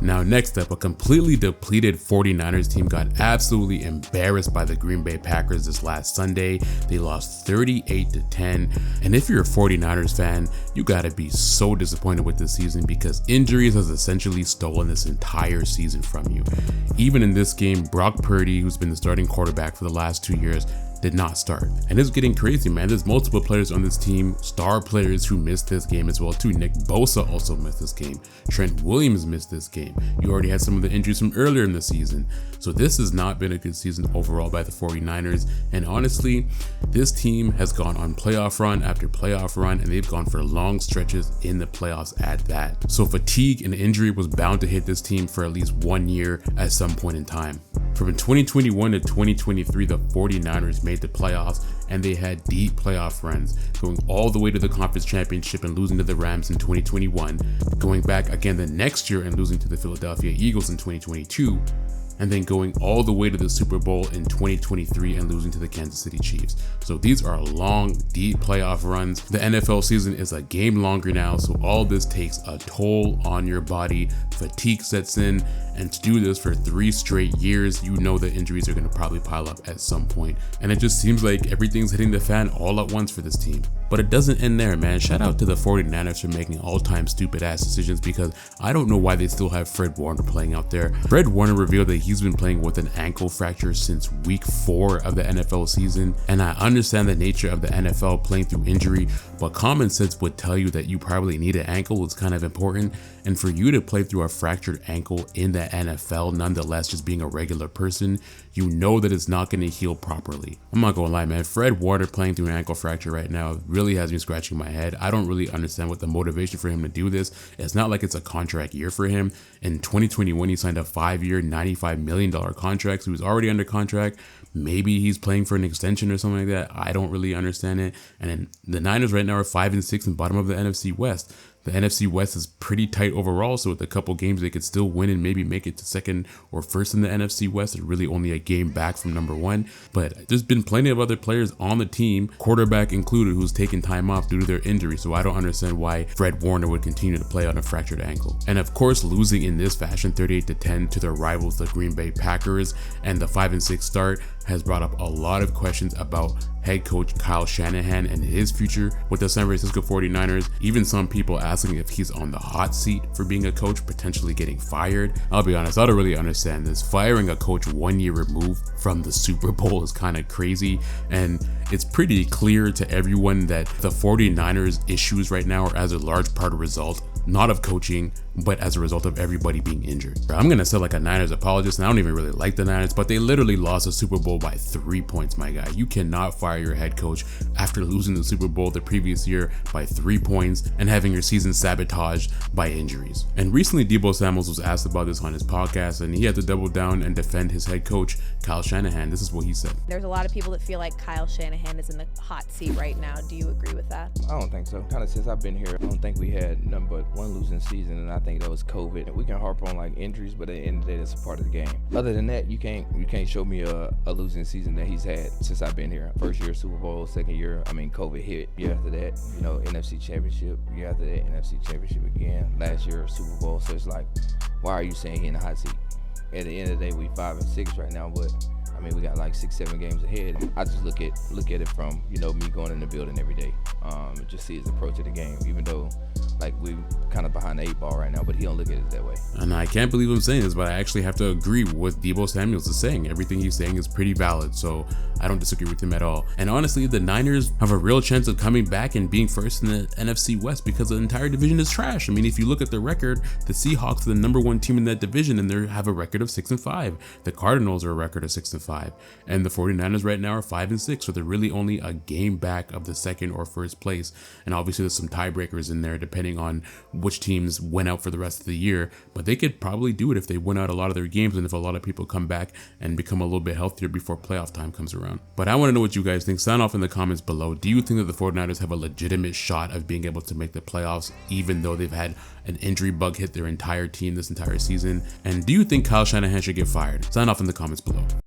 Now next up, a completely depleted 49ers team got absolutely embarrassed by the Green Bay Packers this last Sunday. They lost 38-10, and if you're a 49ers fan, you gotta be so disappointed with this season because injuries has essentially stolen this entire season from you. Even in this game, Brock Purdy, who's been the starting quarterback for the last 2 years, did not start. And it's getting crazy, man. There's multiple players on this team, star players who missed this game as well too. Nick Bosa also missed this game. Trent Williams missed this game. You already had some of the injuries from earlier in the season. So this has not been a good season overall by the 49ers. And honestly, this team has gone on playoff run after playoff run, and they've gone for long stretches in the playoffs at that. So fatigue and injury was bound to hit this team for at least 1 year at some point in time. From 2021 to 2023, the 49ers made the playoffs, and they had deep playoff runs, going all the way to the conference championship and losing to the Rams in 2021, going back again the next year and losing to the Philadelphia Eagles in 2022, and then going all the way to the Super Bowl in 2023 and losing to the Kansas City Chiefs. So these are long, deep playoff runs. The NFL season is a game longer now, so all this takes a toll on your body. Fatigue sets in, and to do this for 3 straight years, you know the injuries are going to probably pile up at some point. And it just seems like everything's hitting the fan all at once for this team. But it doesn't end there, man. Shout out to the 49ers for making all-time stupid ass decisions, because I don't know why they still have Fred Warner playing out there. Fred Warner revealed that he's been playing with an ankle fracture since week 4 of the NFL season. And I understand the nature of the NFL playing through injury, but common sense would tell you that you probably need an ankle. It's kind of important. And for you to play through a fractured ankle in the NFL, nonetheless, just being a regular person, you know that it's not going to heal properly. I'm not gonna lie, man. Fred Warner playing through an ankle fracture right now really has me scratching my head. I don't really understand what the motivation for him to do this. It's not like it's a contract year for him. In 2021, he signed a 5-year, $95 million contract, so he was already under contract. Maybe he's playing for an extension or something like that. I don't really understand it. And then the Niners right now are 5-6 and bottom of the NFC West. The NFC West is pretty tight overall, so with a couple games they could still win and maybe make it to second or first in the NFC West. They're really only a game back from number 1, but there's been plenty of other players on the team, quarterback included, who's taken time off due to their injury, so I don't understand why Fred Warner would continue to play on a fractured ankle. And of course, losing in this fashion 38-10 to their rivals, the Green Bay Packers, and the 5-6 start has brought up a lot of questions about head coach Kyle Shanahan and his future with the San Francisco 49ers. Even some people asking if he's on the hot seat for being a coach, potentially getting fired. I'll be honest, I don't really understand this. Firing a coach 1 year removed from the Super Bowl is kind of crazy, and it's pretty clear to everyone that the 49ers issues right now are as a large part of result not of coaching, but as a result of everybody being injured. I'm gonna sound like a Niners apologist, and I don't even really like the Niners, but they literally lost a Super Bowl by 3 points, my guy. You cannot fire your head coach after losing the Super Bowl the previous year by 3 points and having your season sabotaged by injuries. And recently, Deebo Samuels was asked about this on his podcast, and he had to double down and defend his head coach, Kyle Shanahan. This is what he said. There's a lot of people that feel like Kyle Shanahan is in the hot seat right now. Do you agree with that? I don't think so. Kind of since I've been here, I don't think we had nothing but one losing season, and I think that was COVID. We can harp on like injuries, but at the end of the day, that's a part of the game. Other than that, you can't show me a losing season that he's had since I've been here. First year Super Bowl, second year, COVID hit. Year after that, NFC Championship. Year after that, NFC Championship again. Last year Super Bowl. So it's like, why are you saying he in the hot seat? At the end of the day, we 5-6 right now, but we got like 6-7 games ahead. I just look at it from, me going in the building every day. Just see his approach to the game, even though like we kind of behind the 8 ball right now, but he don't look at it that way. And I can't believe I'm saying this, but I actually have to agree with what Deebo Samuels is saying. Everything he's saying is pretty valid, so I don't disagree with him at all. And honestly, the Niners have a real chance of coming back and being first in the NFC West because the entire division is trash. If you look at the record, the Seahawks are the number 1 team in that division, and they have a record of 6-5. The Cardinals are a record of 6-5, and the 49ers right now are 5-6, so they're really only a game back of the second or first place. And obviously there's some tiebreakers in there depending on which teams went out for the rest of the year, but they could probably do it if they win out a lot of their games and if a lot of people come back and become a little bit healthier before playoff time comes around. But I want to know what you guys think. Sound off in the comments below. Do you think that the 49ers have a legitimate shot of being able to make the playoffs even though they've had an injury bug hit their entire team this entire season? And do you think Kyle Shanahan should get fired? Sound off in the comments below.